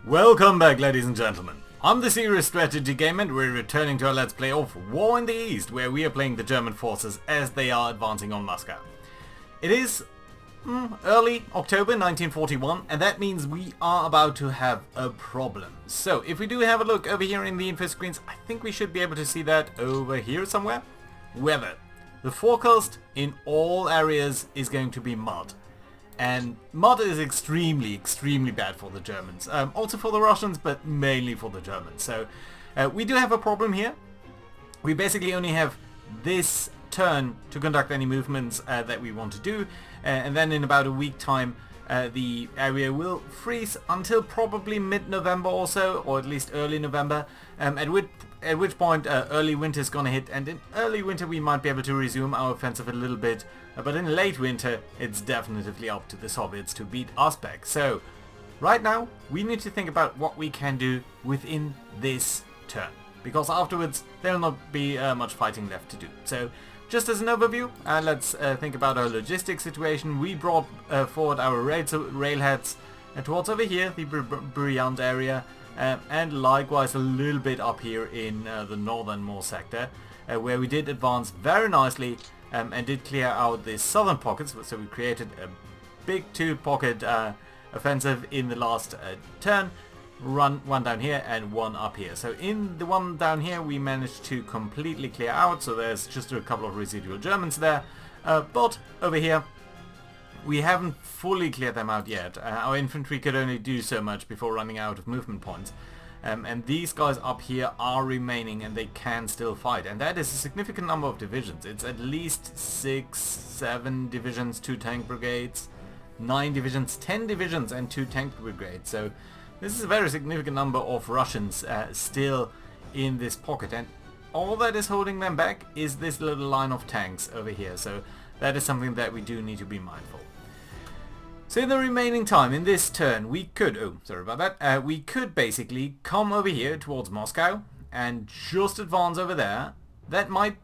Welcome back, ladies and gentlemen. I'm the Serious Strategy Gamer and we're returning to our Let's Play of War in the East, where we are playing the German forces as they are advancing on Moscow. It is early October 1941, and that means we are about to have a problem. So if we do have a look over here in the info screens, I think we should be able to see that over here somewhere. Weather. The forecast in all areas is going to be mud. And mud is extremely bad for the Germans. Also for the Russians, but mainly for the Germans. So we do have a problem here. We basically only have this turn to conduct any movements that we want to do. And then in about a week time, the area will freeze until probably mid-November or so, or at least early November. At which point early winter is gonna hit, and in early winter we might be able to resume our offensive a little bit, but in late winter it's definitely up to the Soviets to beat us back. So right now we need to think about what we can do within this turn, because afterwards there will not be much fighting left to do. So just as an overview, let's think about our logistics situation. We brought forward our railheads towards over here, the Bryansk area. And likewise a little bit up here in the northernmost sector, where we did advance very nicely and did clear out the southern pockets. So we created a big two-pocket offensive in the last turn, one down here and one up here. So in the one down here we managed to completely clear out, so there's just a couple of residual Germans there, but over here we haven't fully cleared them out yet. Our infantry could only do so much before running out of movement points. And these guys up here are remaining and they can still fight. And that is a significant number of divisions. It's at least 6, 7 divisions, 2 tank brigades, 9 divisions, 10 divisions and 2 tank brigades. So this is a very significant number of Russians still in this pocket. And all that is holding them back is this little line of tanks over here. So that is something that we do need to be mindful. So in the remaining time, in this turn, we could, we could basically come over here towards Moscow and just advance over there. That might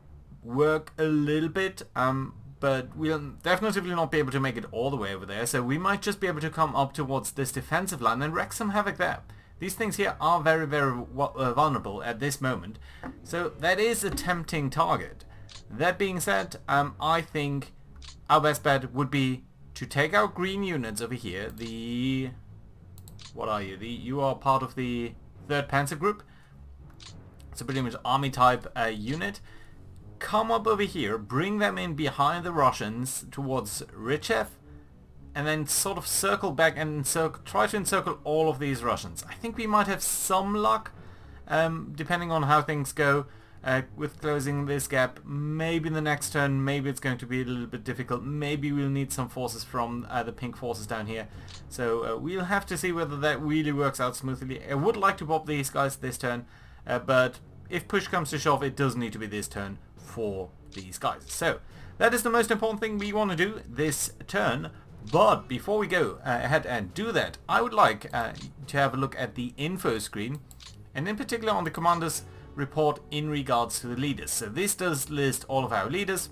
work a little bit, but we'll definitely not be able to make it all the way over there. So we might just be able to come up towards this defensive line and wreak some havoc there. These things here are very vulnerable at this moment. So that is a tempting target. That being said, I think our best bet would be to take our green units over here. What are you? You are part of the 3rd Panzer Group. So pretty much army type unit. Come up over here, bring them in behind the Russians towards Richev, and then sort of circle back and try to encircle all of these Russians. I think we might have some luck, depending on how things go. With closing this gap. Maybe in the next turn, maybe it's going to be a little bit difficult. Maybe we'll need some forces from the pink forces down here. So we'll have to see whether that really works out smoothly. I would like to pop these guys this turn, but if push comes to shove, it does need to be this turn for these guys. So that is the most important thing we want to do this turn. But before we go ahead and do that, I would like to have a look at the info screen, and in particular on the commander's report in regards to the leaders. So this does list all of our leaders.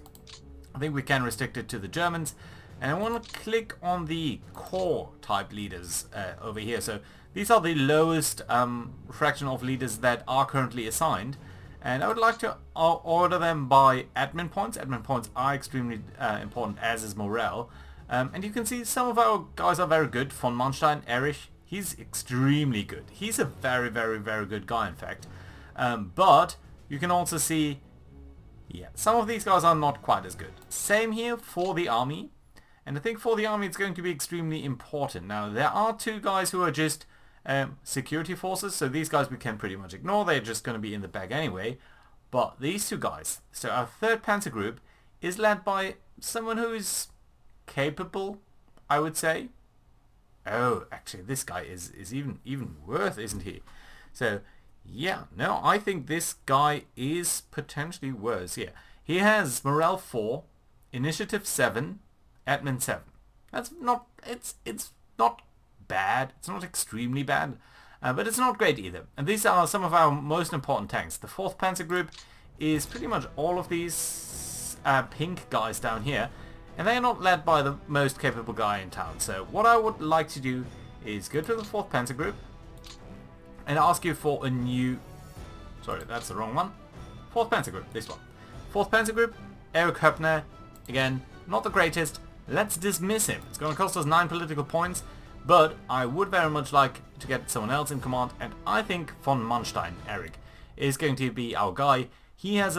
I think we can restrict it to the Germans, and I want to click on the core type leaders over here. So these are the lowest fraction of leaders that are currently assigned, and I would like to order them by admin points. Admin points are extremely important, as is morale, and you can see some of our guys are very good. Von Manstein, Erich, he's extremely good. He's a very good guy, in fact. But you can also see, some of these guys are not quite as good. Same here for the army. And I think for the army it's going to be extremely important. Now there are 2 guys who are just security forces, so these guys we can pretty much ignore. They're just going to be in the bag anyway. But these 2 guys, so our 3rd Panzer Group is led by someone who is capable, I would say. Oh, actually this guy is even worse, isn't he? So yeah, no, I think this guy is potentially worse. Yeah, he has morale 4, initiative 7, admin 7. That's not, it's not bad. It's not extremely bad, but it's not great either. And these are some of our most important tanks. The 4th Panzer Group is pretty much all of these pink guys down here, and they are not led by the most capable guy in town. So what I would like to do is go to the 4th Panzer Group, and ask you for a new... Sorry, that's the wrong one. 4th Panzer Group, this one. 4th Panzer Group, Erich Höppner. Again, not the greatest. Let's dismiss him. It's going to cost us 9 political points, but I would very much like to get someone else in command, and I think von Manstein, Eric, is going to be our guy. He has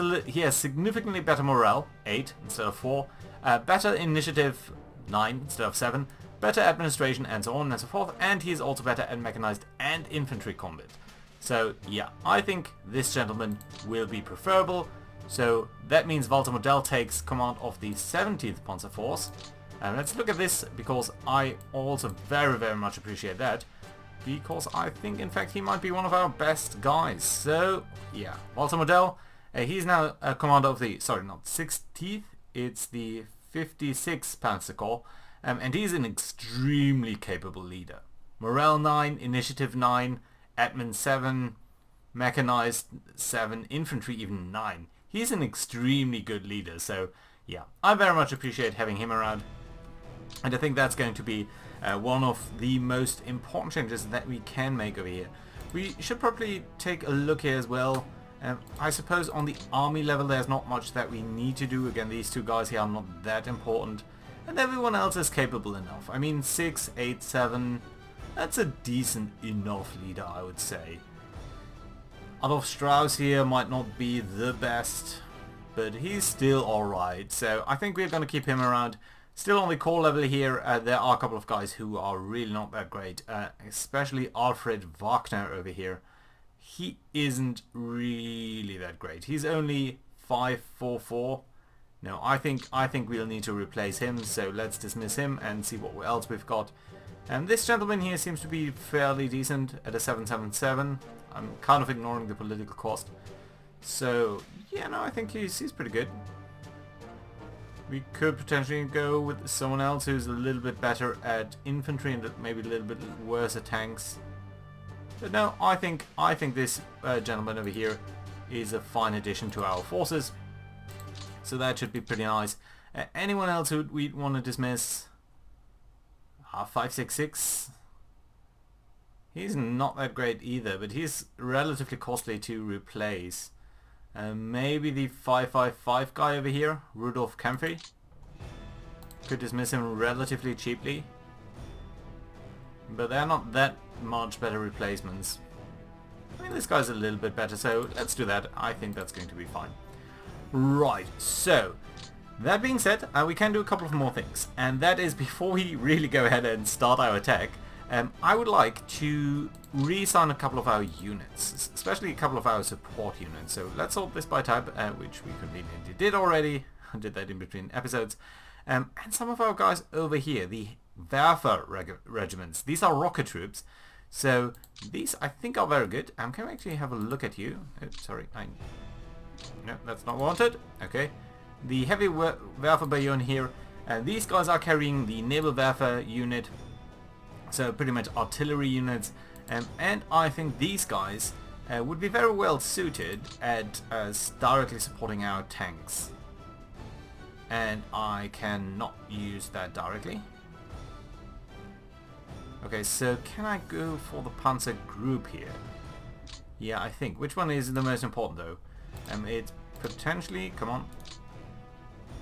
significantly better morale, 8 instead of 4, better initiative, 9 instead of 7, better administration, and so on and so forth, and he's also better at mechanized and infantry combat. So yeah, I think this gentleman will be preferable. So that means Walter Modell takes command of the 17th Panzer Force. And let's look at this, because I also very, very much appreciate that. Because I think, in fact, he might be one of our best guys. So yeah, Walter Modell, he's now a commander of the, sorry, not 60th, it's the 56th Panzer Corps. And he's an extremely capable leader. Morale 9, initiative 9, admin 7, mechanized 7, infantry even 9. He's an extremely good leader, so yeah, I very much appreciate having him around. And I think that's going to be one of the most important changes that we can make over here. We should probably take a look here as well. I suppose on the army level there's not much that we need to do. Again, these two guys here are not that important. And everyone else is capable enough. I mean, 6, 8, 7, that's a decent enough leader, I would say. Adolf Strauss here might not be the best, but he's still alright. So I think we're going to keep him around. Still on the core level here, there are a couple of guys who are really not that great. Especially Alfred Wagner over here. He isn't really that great. He's only 544. No, I think we'll need to replace him, so let's dismiss him and see what else we've got. And this gentleman here seems to be fairly decent at a 777. I'm kind of ignoring the political cost. So, yeah, no, I think he's pretty good. We could potentially go with someone else who's a little bit better at infantry and maybe a little bit worse at tanks. But no, I think this gentleman over here is a fine addition to our forces. So that should be pretty nice. Anyone else who we'd want to dismiss? 566. He's not that great either, but he's relatively costly to replace. Maybe the 555 guy over here, Rudolf Kempfy. Could dismiss him relatively cheaply. But they're not that much better replacements. I mean, this guy's a little bit better, so let's do that. I think that's going to be fine. Right, so that being said, we can do a couple of more things, and that is, before we really go ahead and start our attack, I would like to reassign a couple of our units, especially a couple of our support units. So let's sort this by type, which we conveniently did already. I did that in between episodes. And some of our guys over here, the Werfer regiments, these are rocket troops. So these I think are very good. Can we actually have a look at you? Oh, sorry, no, that's not wanted. Okay. The heavy Werfer battalion here. These guys are carrying the Nebelwerfer unit. So pretty much artillery units. And I think these guys would be very well suited at directly supporting our tanks. And I cannot use that directly. Okay, so can I go for the Panzer group here? Yeah, I think. Which one is the most important though? It's potentially, come on,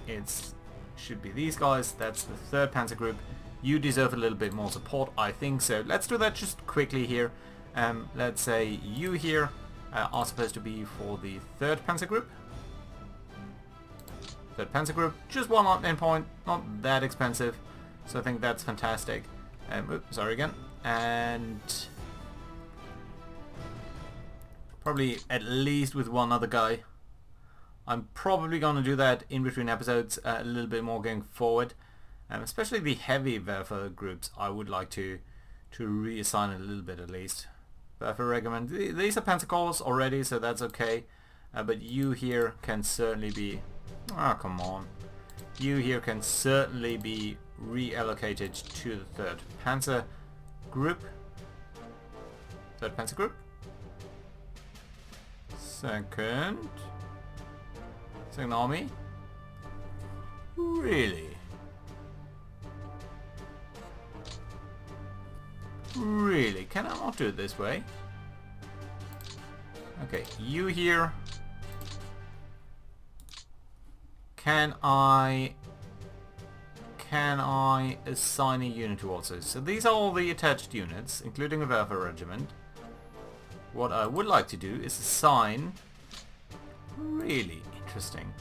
it should be these guys. That's the 3rd Panzer Group. You deserve a little bit more support, I think, so let's do that just quickly here. Let's say you here are supposed to be for the 3rd Panzer Group. 3rd Panzer Group, just one admin point, not that expensive, so I think that's fantastic. Oops, sorry again. And probably at least with one other guy. I'm probably going to do that in between episodes a little bit more going forward. Especially the heavy Werfer groups, I would like to reassign a little bit at least. Werfer regiment, these are Panzer Corps already, so that's okay. But you here can certainly be... Ah, come on. You here can certainly be reallocated to the 3rd Panzer Group. 3rd Panzer Group. 2nd Army. Really? Really? Can I not do it this way? Okay, you here. Can I assign a unit towards this? So these are all the attached units, including a Werfer regiment. What I would like to do is assign... Really interesting.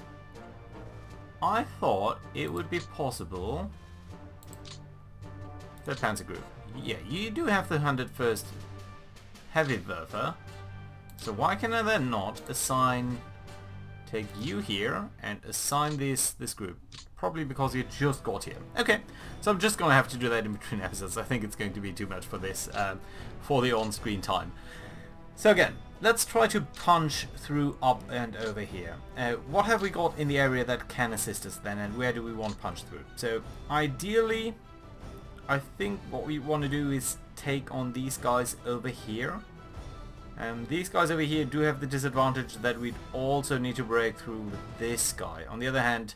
I thought it would be possible... The Panzer Group. Yeah, you do have the 101st Heavy Werfer. So why can I then not assign... Take you here and assign this group. Probably because you just got here. Okay, so I'm just going to have to do that in between episodes. I think it's going to be too much for this, for the on-screen time. So again, let's try to punch through up and over here. What have we got in the area that can assist us then, and where do we want to punch through? So ideally, I think what we want to do is take on these guys over here. These guys over here do have the disadvantage that we'd also need to break through with this guy. On the other hand,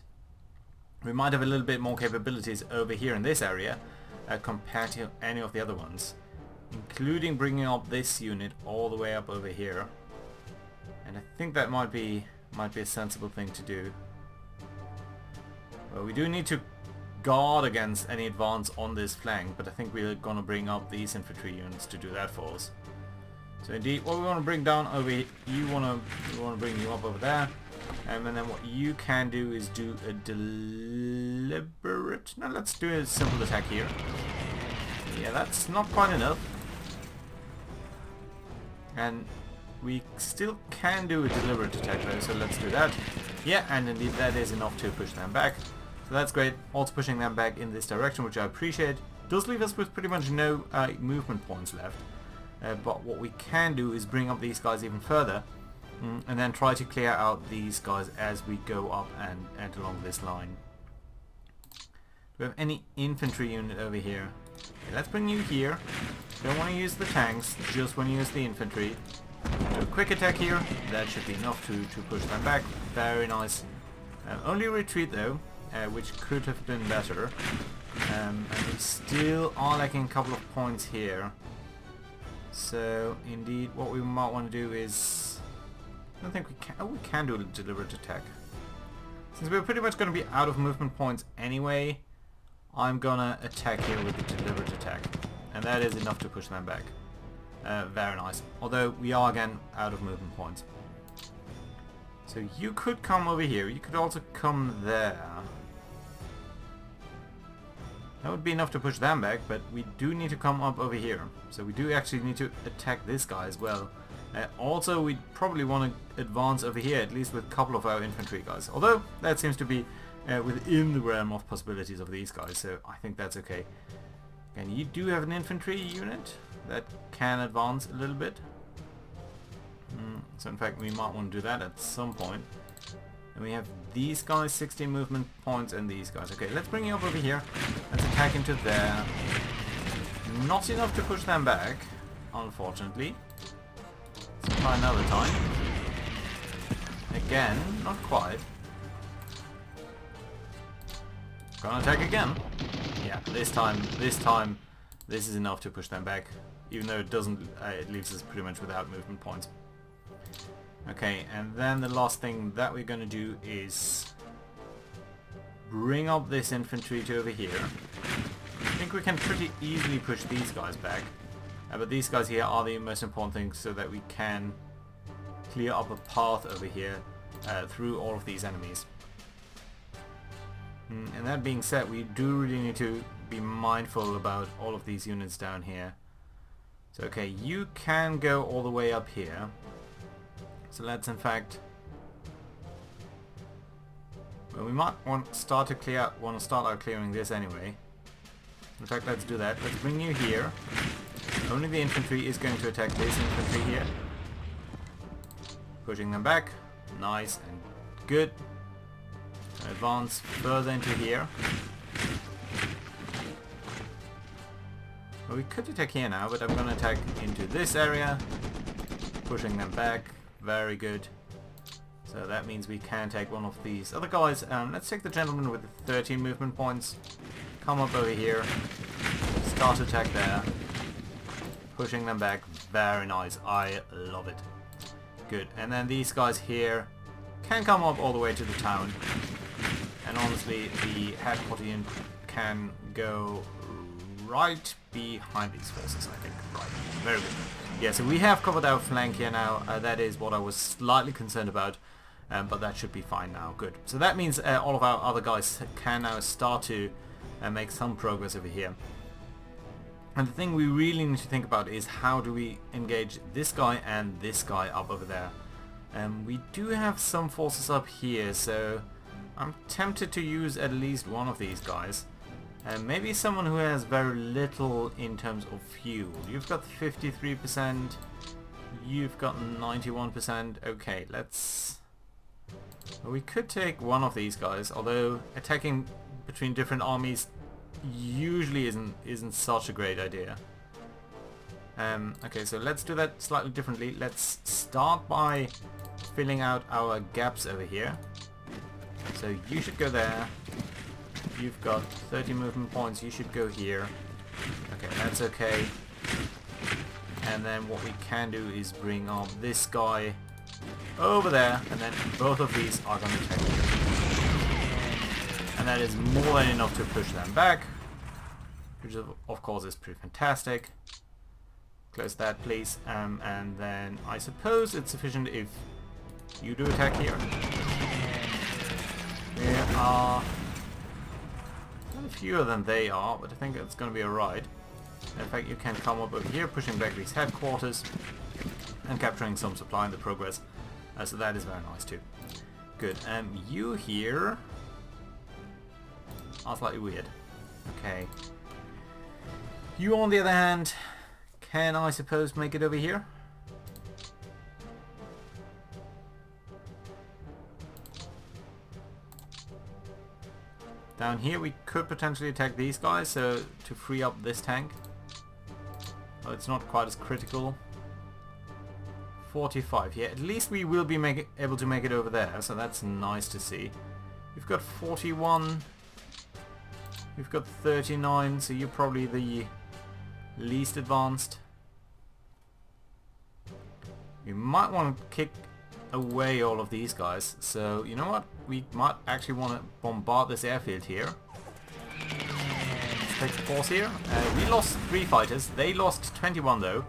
we might have a little bit more capabilities over here in this area compared to any of the other ones, including bringing up this unit all the way up over here. And I think that might be a sensible thing to do. Well, we do need to guard against any advance on this flank, but I think we're gonna bring up these infantry units to do that for us. So indeed, what we want to bring down over here, we want to bring you up over there, and then what you can do is do a deliberate... No, let's do a simple attack here. Yeah, that's not quite enough. And we still can do a deliberate attack though, so let's do that. Yeah, and indeed that is enough to push them back. So that's great. Also pushing them back in this direction, which I appreciate. Does leave us with pretty much no movement points left. But what we can do is bring up these guys even further and then try to clear out these guys as we go up and along this line. Do we have any infantry unit over here? Okay, let's bring you here. Don't want to use the tanks, just want to use the infantry. Do a quick attack here. That should be enough to push them back. Very nice. Only retreat though, which could have been better. And we still are lacking a couple of points here. So indeed what we might want to do is... I don't think we can... Oh, we can do a deliberate attack. Since we're pretty much going to be out of movement points anyway, I'm gonna attack here with the deliberate attack. And that is enough to push them back. Very nice. Although we are again out of movement points. So you could come over here. You could also come there. That would be enough to push them back, but we do need to come up over here. So we do actually need to attack this guy as well. Also, we probably want to advance over here, at least with a couple of our infantry guys. Although, that seems to be within the realm of possibilities of these guys, so I think that's okay. And you do have an infantry unit that can advance a little bit. So in fact, we might want to do that at some point. And we have these guys, 16 movement points, and these guys. Okay, let's bring you up over here. Let's attack into there. Not enough to push them back, unfortunately. Let's try another time. Again, not quite. Gonna attack again. Yeah, this time, this is enough to push them back. Even though it doesn't, it leaves us pretty much without movement points. Okay, and then the last thing that we're going to do is bring up this infantry to over here. I think we can pretty easily push these guys back. But these guys here are the most important thing so that we can clear up a path over here through all of these enemies. And that being said, we do really need to be mindful about all of these units down here. So okay, you can go all the way up here. So let's in fact, well, we might want to start out clearing this anyway. In fact, let's do that. Let's bring you here. Only the infantry is going to attack this infantry here. Pushing them back. Nice and good. Advance further into here. Well, we could attack here now, but I'm going to attack into this area. Pushing them back. Very good. So that means we can take one of these other guys. Let's take the gentleman with the 13 movement points. Come up over here. Start attack there. Pushing them back. Very nice. I love it. Good. And then these guys here can come up all the way to the town. And honestly, the headquarter unit can go right behind these forces, I think. Right. Very good. Yeah, so we have covered our flank here now. That is what I was slightly concerned about. But that should be fine now. Good. So that means all of our other guys can now start to make some progress over here. And the thing we really need to think about is how do we engage this guy and this guy up over there. We do have some forces up here, so I'm tempted to use at least one of these guys. Maybe someone who has very little in terms of fuel. You've got 53%, you've got 91%. Okay, let's... We could take one of these guys, although attacking between different armies usually isn't such a great idea. Okay, so let's do that slightly differently. Let's start by filling out our gaps over here. So you should go there. You've got 30 movement points. You should go here. Okay, that's okay. And then what we can do is bring up this guy over there, and then both of these are going to attack you. And that is more than enough to push them back, which of course is pretty fantastic. Close that, please. And then I suppose it's sufficient if you do attack here. There are fewer than they are, but I think it's going to be alright. In fact, you can come up over here, pushing back these headquarters and capturing some supply in the progress. So that is very nice too. Good. You here are slightly weird. Okay. You on the other hand, can I suppose make it over here? Down here we could potentially attack these guys, so to free up this tank. Oh, it's not quite as critical. 45, yeah, at least we will be able to make it over there, so that's nice to see. We've got 41, we've got 39, so you're probably the least advanced. We might want to kick away all of these guys, so you know what, we might actually want to bombard this airfield here. Let's take the force here. We lost 3 fighters, they lost 21 though.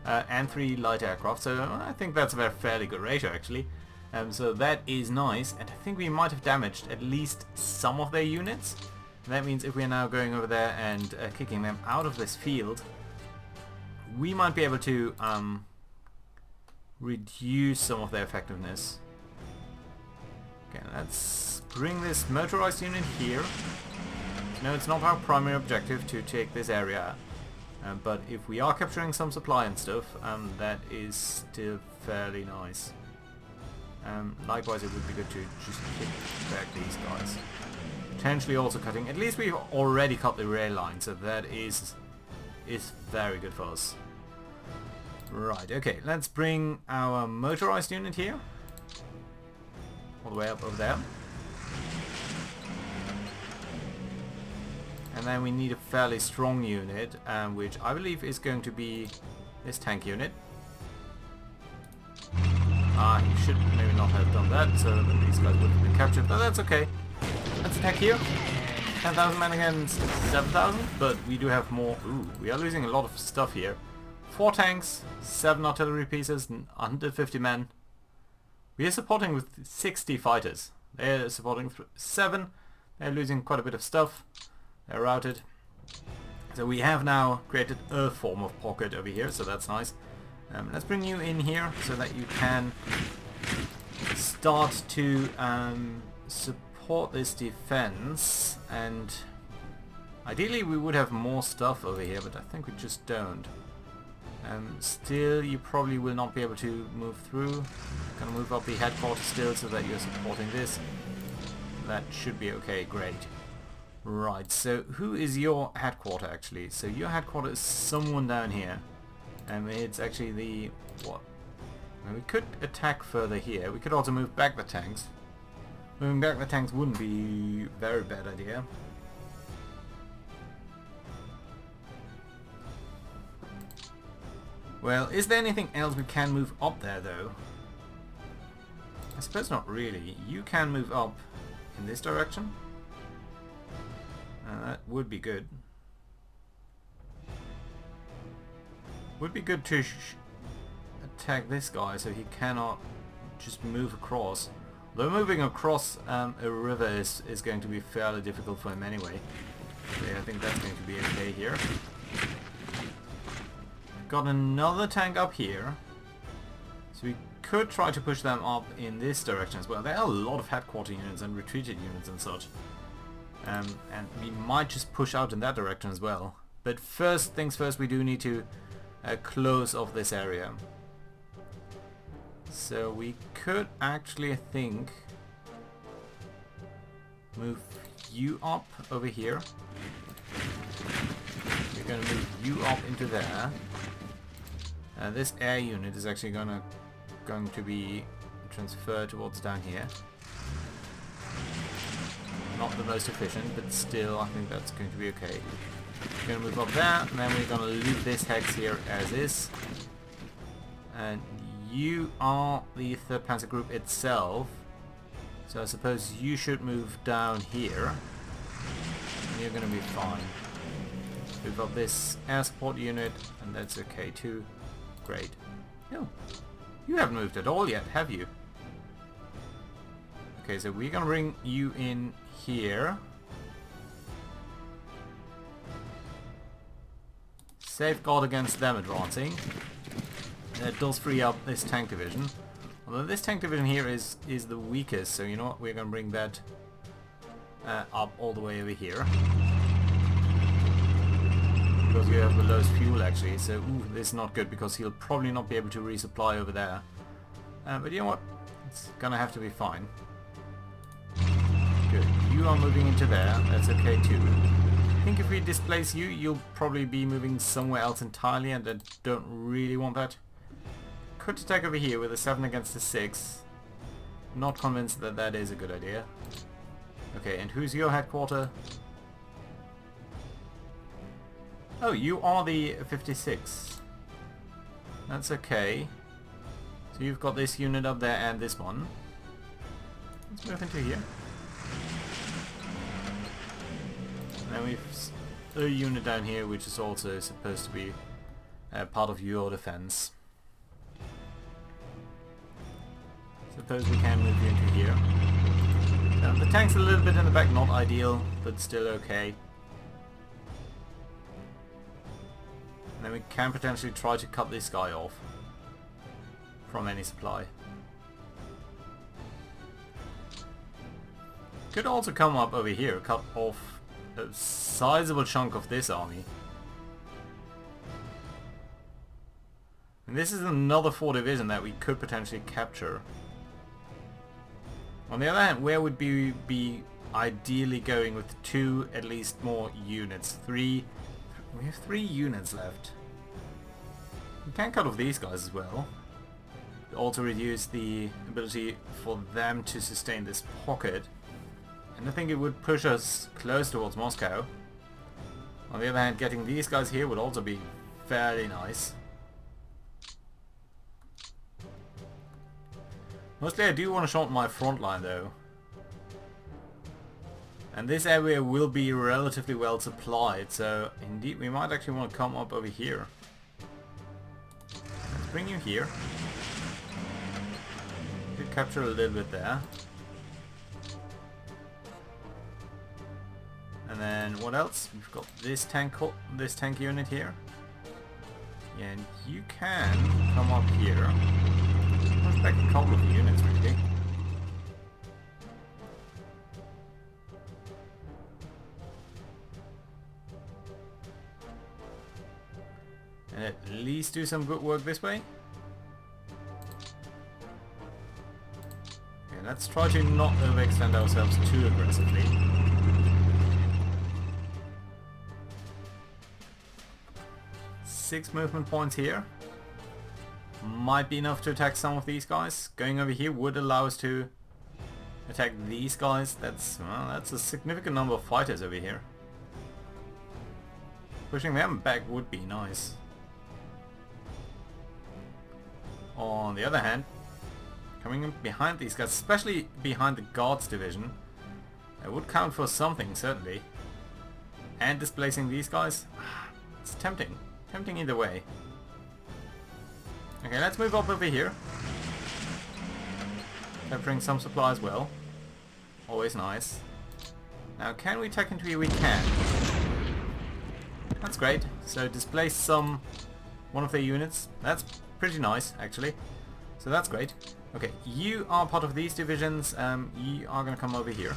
And 3 light aircraft, so I think that's a fairly good ratio actually. So that is nice, and I think we might have damaged at least some of their units. And that means if we are now going over there and kicking them out of this field, we might be able to reduce some of their effectiveness. Okay, let's bring this motorized unit here. No, it's not our primary objective to take this area. But if we are capturing some supply and stuff, that is still fairly nice. Likewise, it would be good to just kick back these guys. Potentially also cutting, at least we've already cut the rail line, so that is very good for us. Right, okay, let's bring our motorized unit here. All the way up over there. And then we need a fairly strong unit, which I believe is going to be this tank unit. He should maybe not have done that, so that these guys would have been captured, but that's okay. Let's attack here. 10,000 men against 7,000, but we do have more. Ooh, we are losing a lot of stuff here. 4 tanks, 7 artillery pieces, and under 50 men. We are supporting with 60 fighters. They're supporting 7. They're losing quite a bit of stuff. They're routed. So we have now created a form of pocket over here, so that's nice. Let's bring you in here so that you can start to support this defense. And ideally we would have more stuff over here, but I think we just don't. Still, you probably will not be able to move through. Gonna move up the headquarters still so that you're supporting this. That should be okay, great. Right, so who is your headquarter actually? So your headquarter is someone down here. It's actually the... what? Now, we could attack further here. We could also move back the tanks. Moving back the tanks wouldn't be a very bad idea. Well, is there anything else we can move up there though? suppose not really. You can move up in this direction. That would be good. Would be good to attack this guy so he cannot just move across. Though moving across a river is going to be fairly difficult for him anyway. So yeah, I think that's going to be okay here. Got another tank up here. So we could try to push them up in this direction as well. There are a lot of headquarter units and retreated units and such. And we might just push out in that direction as well. But first things first, we do need to close off this area. So we could actually, I think, move you up over here. We're going to move you up into there. This air unit is actually going to be transferred towards down here. Not the most efficient, but still I think that's going to be okay. We're going to move up there, and then we're going to leave this hex here as is. And you are the 3rd Panzer Group itself, so I suppose you should move down here. And you're going to be fine. Move up this air support unit, and that's okay too. Great. No, you haven't moved at all yet, have you? Okay, so we're going to bring you in here. Safeguard against them advancing. That does free up this tank division. Although this tank division here is the weakest, so you know what, we're going to bring that up all the way over here. Because we have the lowest fuel actually, so ooh, this is not good because he'll probably not be able to resupply over there. But you know what, it's going to have to be fine. Good, you are moving into there, that's okay too. I think if we displace you, you'll probably be moving somewhere else entirely, and I don't really want that. Could attack over here with a 7 against a 6. Not convinced that that is a good idea. Okay, and who's your headquarter? Oh, you are the 56. That's okay. So you've got this unit up there and this one. Let's move into here. And then we've a unit down here which is also supposed to be part of your defense. Suppose we can move you into here. The tank's a little bit in the back, not ideal, but still okay. And then we can potentially try to cut this guy off from any supply. Could also come up over here, cut off a sizable chunk of this army. And this is another 4 division that we could potentially capture. On the other hand, where would we be ideally going with 2 at least more units? 3. We have 3 units left. We can cut off these guys as well. Also reduce the ability for them to sustain this pocket. And I think it would push us close towards Moscow. On the other hand, getting these guys here would also be fairly nice. Mostly I do want to shorten my front line though. And this area will be relatively well supplied, so indeed we might actually want to come up over here. Let's bring you here. Could capture a little bit there. And then what else? We've got this tank unit here. Yeah, and you can come up here. Let's back a couple of units really. And at least do some good work this way. Okay, let's try to not overextend ourselves too aggressively. Six movement points here. Might be enough to attack some of these guys. Going over here would allow us to attack these guys. That's a significant number of fighters over here. Pushing them back would be nice. On the other hand, Coming in behind these guys, especially behind the Guards division. It would count for something, certainly. And displacing these guys, it's tempting. Tempting either way. Okay, let's move up over here. Capturing some supply as well. Always nice. Now, can we tuck into here? We can. That's great. So displace one of their units. That's pretty nice, actually. So that's great. Okay, you are part of these divisions. You are going to come over here.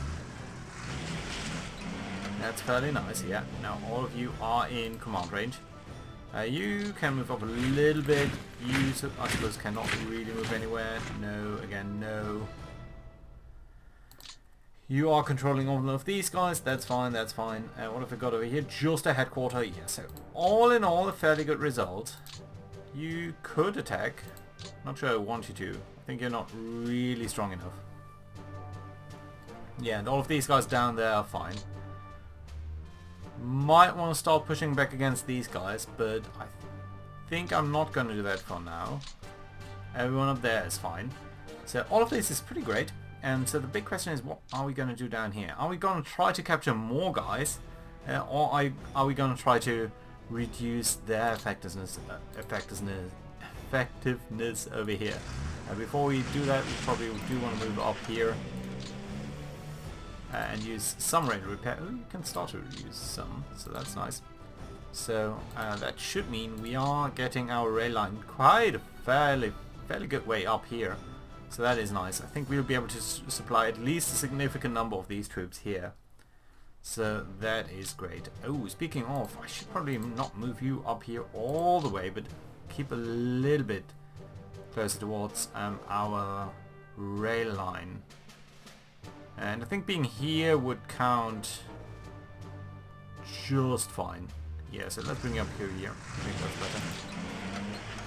That's fairly nice, yeah. Now all of you are in command range. You can move up a little bit. You, I suppose, cannot really move anywhere. No, again, no. You are controlling all of these guys. That's fine, that's fine. What have we got over here? Just a headquarter. Yeah, so all in all, a fairly good result. You could attack. Not sure I want you to. I think you're not really strong enough. Yeah, and all of these guys down there are fine. Might want to start pushing back against these guys, but I think I'm not going to do that for now. Everyone up there is fine. So all of this is pretty great. And so the big question is, what are we going to do down here? Are we going to try to capture more guys? Or are we going to try to reduce their effectiveness over here? Before we do that, we probably do want to move up here. And use some rail repair. Oh, you can start to use some, so that's nice. So that should mean we are getting our rail line quite a fairly good way up here. So that is nice. I think we'll be able to supply at least a significant number of these troops here. So that is great. Oh, speaking of, I should probably not move you up here all the way, but keep a little bit closer towards our rail line. And I think being here would count just fine. Yeah, so let's bring you up here. I think that's better.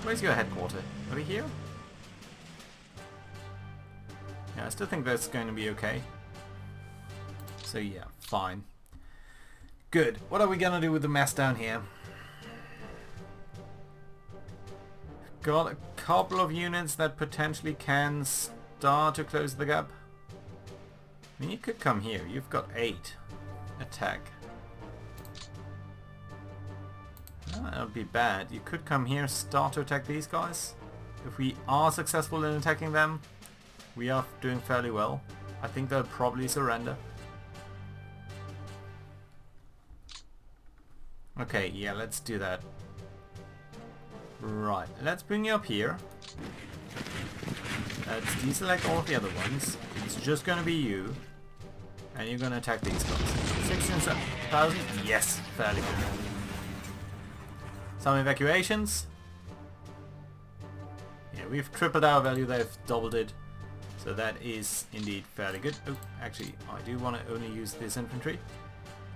Where's your headquarters? Over here? Yeah, I still think that's going to be okay. So yeah, fine. Good. What are we going to do with the mess down here? Got a couple of units that potentially can start to close the gap. I mean, you could come here. You've got 8 attack. That would be bad. You could come here, start to attack these guys. If we are successful in attacking them, we are doing fairly well. I think they'll probably surrender. Okay, yeah, let's do that. Right, let's bring you up here. Let's deselect all of the other ones. It's just going to be you. And you're going to attack these guys. 16,000? Yes, fairly good. Some evacuations. Yeah, we've tripled our value, they've doubled it. So that is indeed fairly good. Oh, actually, I do want to only use this infantry.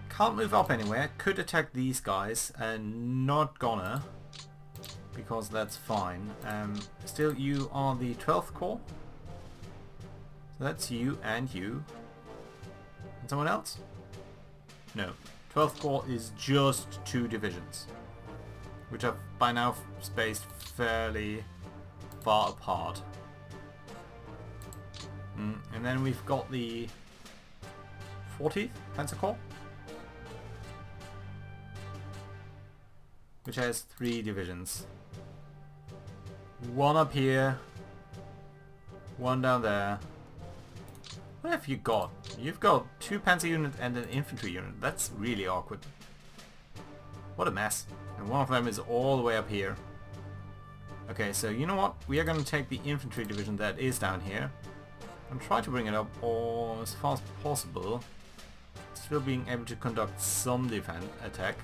Can't move up anywhere. Could attack these guys and not gonna. Because that's fine. Still, you are the 12th Corps. So that's you and you. And someone else? No. 12th Corps is just 2 divisions. Which are by now spaced fairly far apart. And then we've got the 40th Panzer Corps. Which has 3 divisions. 1 up here. 1 down there. What have you got? You've got 2 panzer units and an infantry unit. That's really awkward. What a mess. And one of them is all the way up here. Okay, so you know what? We are going to take the infantry division that is down here and try to bring it up as fast as possible. Still being able to conduct some defense attack.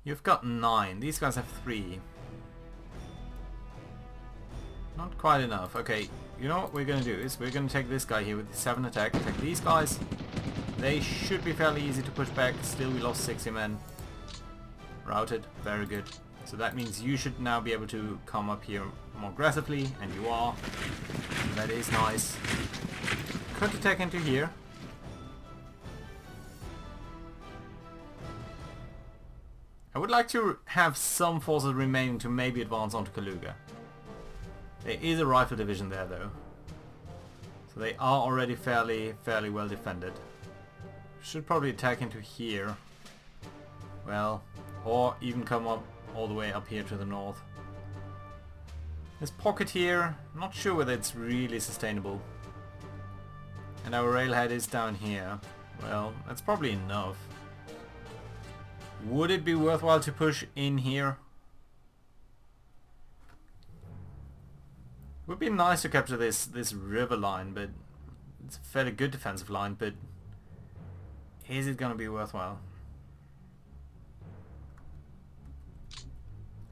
You've got 9. These guys have 3. Not quite enough. Okay, you know what we're going to do is we're going to take this guy here with 7 attack. Attack these guys. They should be fairly easy to push back. Still, we lost 60 men. Routed. Very good. So that means you should now be able to come up here more aggressively, and you are. That is nice. Could attack into here. I would like to have some forces remaining to maybe advance onto Kaluga. There is a rifle division there though. So they are already fairly well defended. Should probably attack into here. Well, or even come up all the way up here to the north. This pocket here, not sure whether it's really sustainable. And our railhead is down here. Well, that's probably enough. Would it be worthwhile to push in here? Would be nice to capture this river line, but it's a fairly good defensive line, but is it gonna be worthwhile?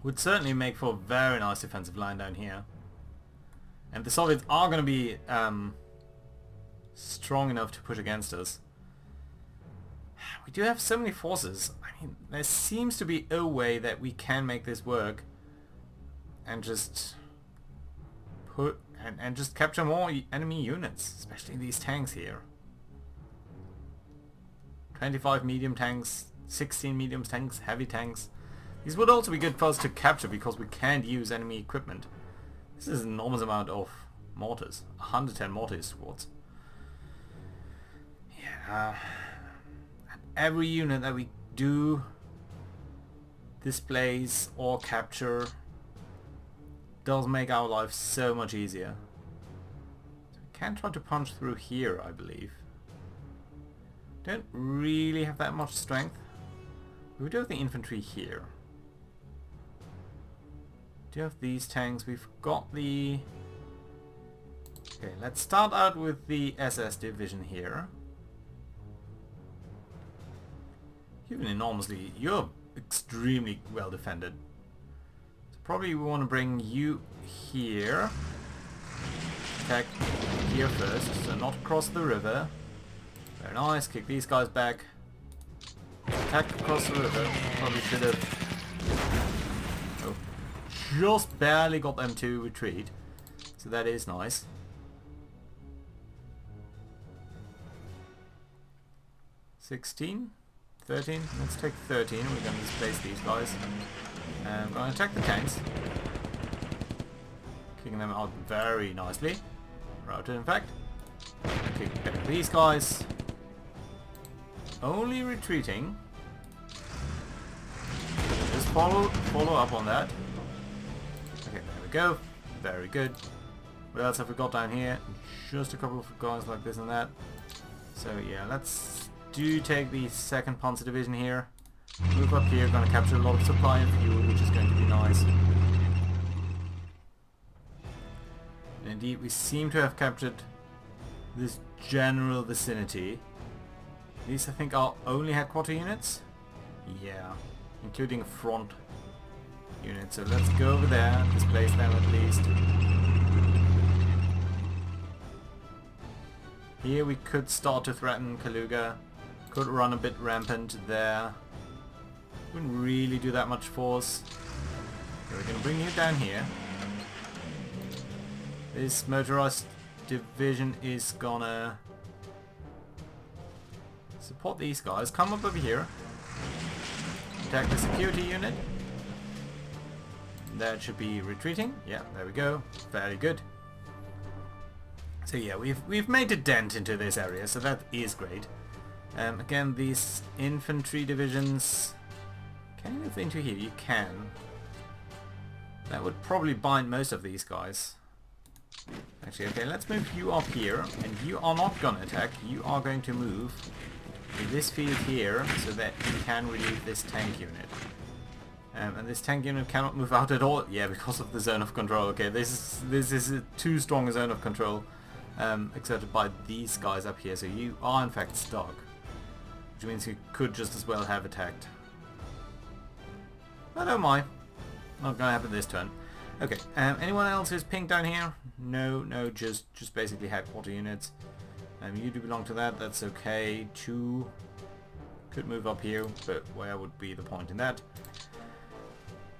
Would certainly make for a very nice defensive line down here. And the Soviets are gonna be strong enough to push against us. We do have so many forces. I mean, there seems to be a way that we can make this work and just put and just capture more enemy units, especially these tanks here. 25 medium tanks, 16 medium tanks, heavy tanks. These would also be good for us to capture because we can't use enemy equipment. This is an enormous amount of mortars. 110 mortar squads. Yeah. And every unit that we do displace or capture does make our life so much easier. So we can try to punch through here, I believe. Don't really have that much strength. We do have the infantry here. Do you have these tanks? We've got the... Okay, let's start out with the SS division here. You've been enormously... You're extremely well defended. So probably we want to bring you here. Attack here first, so not across the river. Very nice, kick these guys back. Attack across the river. Probably should have... Oh. Just barely got them to retreat. So that is nice. $16? 13? Let's take 13. We're going to displace these guys. And we're going to attack the tanks. Kicking them out very nicely. Routed in fact. Kick back these guys. Only retreating. Just follow up on that. Okay, there we go. Very good. What else have we got down here? Just a couple of guys like this and that. So yeah, let's take the 2nd Panzer Division here. Move up here, gonna capture a lot of supply and fuel, which is going to be nice. And indeed, we seem to have captured this general vicinity. These I think are only headquarter units. Yeah, including a front unit. So let's go over there, displace them at least. Here we could start to threaten Kaluga. Could run a bit rampant there. Wouldn't really do that much force. Okay, we're gonna bring you down here. This motorized division is gonna support these guys. Come up over here. Attack the security unit. That should be retreating. Yeah, there we go. Very good. So yeah, we've made a dent into this area, so that is great. Again, these infantry divisions... Can you move into here? You can. That would probably bind most of these guys. Actually, okay, let's move you up here, and you are not gonna attack. You are going to move in this field here, so that you can relieve this tank unit. And this tank unit cannot move out at all. Yeah, because of the zone of control. Okay, this is a too strong a zone of control. Exerted by these guys up here, so you are in fact stuck. Which means you could just as well have attacked. But oh my. Not gonna happen this turn. Okay, anyone else who's pinged down here? No, just basically headquarter units. You do belong to that, that's okay. 2 could move up here, but where would be the point in that?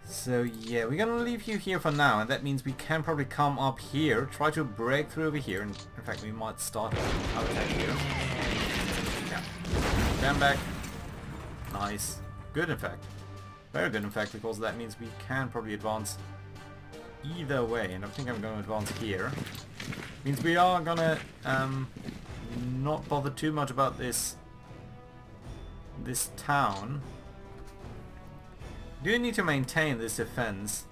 So yeah, we're gonna leave you here for now, and that means we can probably come up here, try to break through over here, and in fact we might start our attack here. Yeah. Stand back. Nice. Good in fact. Very good in fact, because that means we can probably advance either way, and I think I'm going to advance here. Means we are gonna not bother too much about this town. We do need to maintain this defense,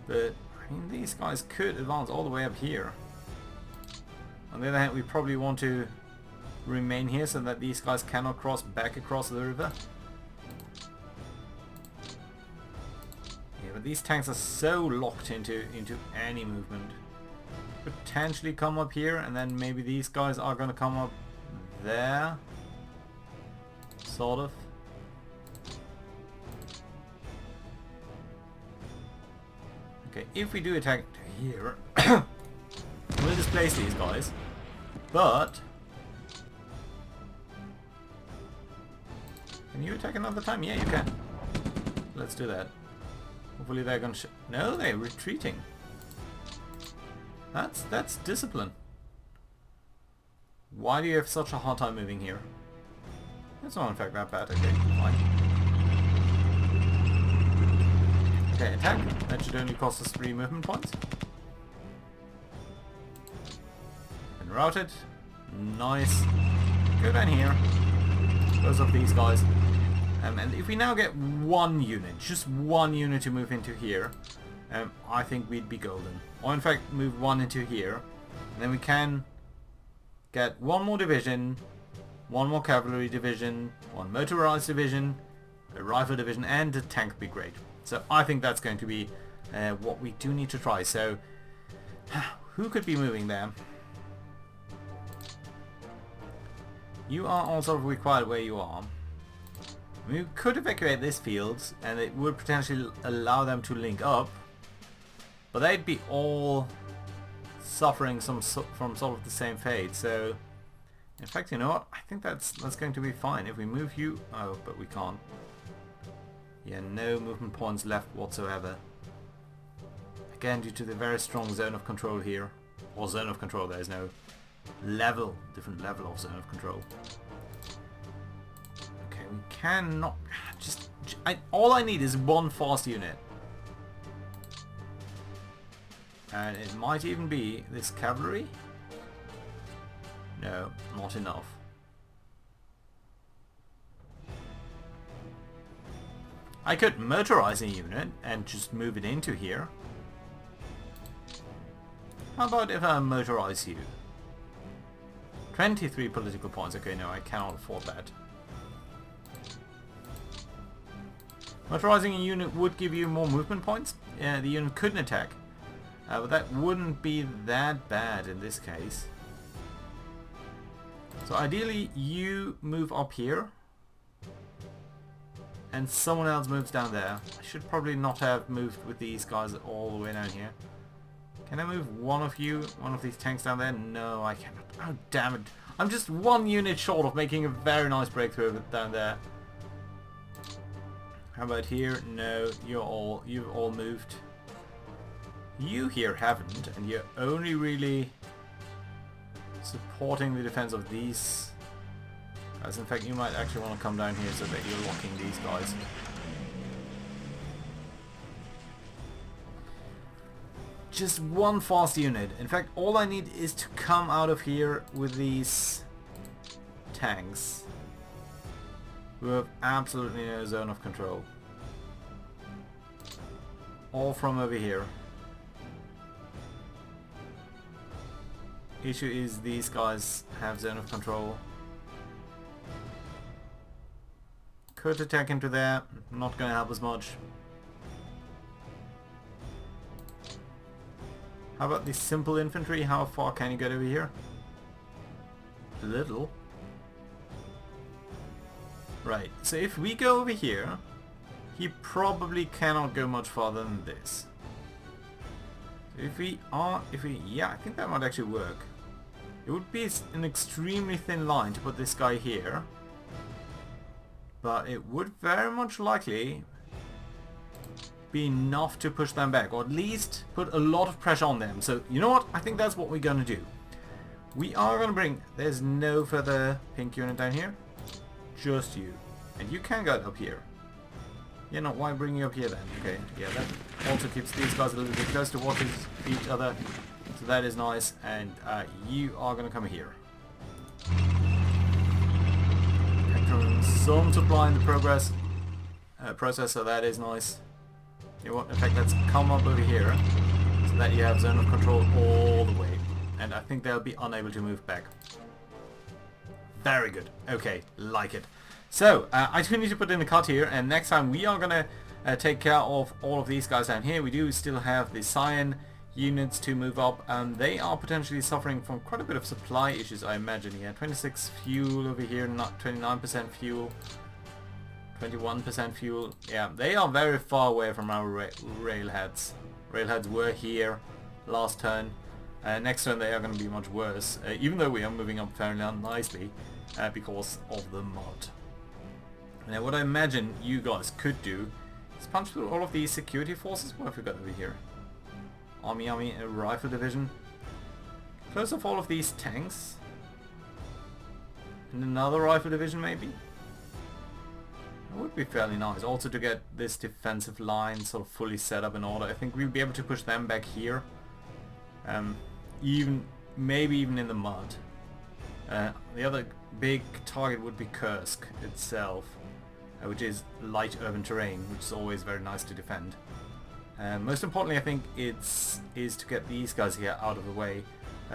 but I mean these guys could advance all the way up here. On the other hand, we probably want to remain here so that these guys cannot cross back across the river. Yeah, but these tanks are so locked into any movement. Potentially come up here, and then maybe these guys are going to come up there. Sort of. Okay, if we do attack here, we'll displace these guys. But can you attack another time? Yeah, you can. Let's do that. Hopefully they're going to... No, they're retreating. That's discipline. Why do you have such a hard time moving here? It's not in fact that bad. Okay, fine. Okay, attack. That should only cost us 3 movement points. And routed. Nice. Go down here. Close off these guys. And if we now get 1 unit, just 1 unit to move into here, I think we'd be golden. Or in fact, move 1 into here. And then we can get 1 more division, 1 more cavalry division, 1 motorized division, a rifle division, and a tank brigade. So I think that's going to be what we do need to try. So who could be moving there? You are also required where you are. We could evacuate this field and it would potentially allow them to link up, but they'd be all suffering from sort of the same fate. So in fact, you know what? I think that's going to be fine. If we move you... Oh, but we can't. Yeah, no movement points left whatsoever. Again, due to the very strong zone of control here. Or zone of control, there's no different level of zone of control. Okay, we cannot... all I need is 1 fast unit. And it might even be this cavalry. No, not enough. I could motorize a unit and just move it into here. How about if I motorize you? 23 political points. Okay, no, I cannot afford that. Motorizing a unit would give you more movement points. Yeah, the unit couldn't attack. But that wouldn't be that bad in this case. So ideally you move up here and someone else moves down there. I should probably not have moved with these guys all the way down here. Can I move one of these tanks down there? No, I cannot. Oh, damn it. I'm just 1 unit short of making a very nice breakthrough down there. How about here? No, you've all moved. You here haven't, and you're only really supporting the defense of these guys. In fact, you might actually want to come down here so that you're locking these guys. Just 1 fast unit. In fact, all I need is to come out of here with these tanks who have absolutely no zone of control. All from over here. Issue is these guys have zone of control. Could attack into there, not gonna help as much. How about the simple infantry? How far can you get over here? A little. Right, so if we go over here, he probably cannot go much farther than this. So yeah, I think that might actually work. It would be an extremely thin line to put this guy here, but it would very much likely be enough to push them back, or at least put a lot of pressure on them. So you know what? I think that's what we're gonna do. We are gonna bring... There's no further pink unit down here. Just you. And you can go up here. Yeah, no, why bring you up here then? Okay, yeah, that also keeps these guys a little bit close to watch each other. So that is nice, and you are going to come here. Some supply in the process, so that is nice. You know what, in fact, let's come up over here, so that you have zone of control all the way. And I think they'll be unable to move back. Very good. Okay, like it. So, I do need to put in the cut here, and next time we are going to take care of all of these guys down here. We do still have the Cyan units to move up, and they are potentially suffering from quite a bit of supply issues, I imagine. Yeah, 26 fuel over here, not 29% fuel, 21% fuel. Yeah, they are very far away from our railheads. Railheads were here last turn. Next turn they are going to be much worse, even though we are moving up fairly nicely because of the mod. Now what I imagine you guys could do is punch through all of these security forces. What have we got over here? Army, Rifle Division. Close off all of these tanks. And another Rifle Division maybe? That would be fairly nice. Also to get this defensive line sort of fully set up in order. I think we'll be able to push them back here. Maybe even in the mud. The other big target would be Kursk itself, which is light urban terrain, which is always very nice to defend. Most importantly, I think is to get these guys here out of the way,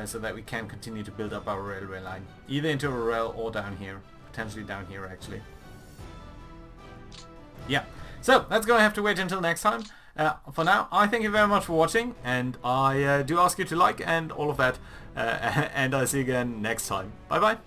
so that we can continue to build up our railway line, either into a rail or down here, potentially down here actually. Yeah, so that's going to have to wait until next time. For now, I thank you very much for watching, and I do ask you to like and all of that, and I'll see you again next time. Bye bye!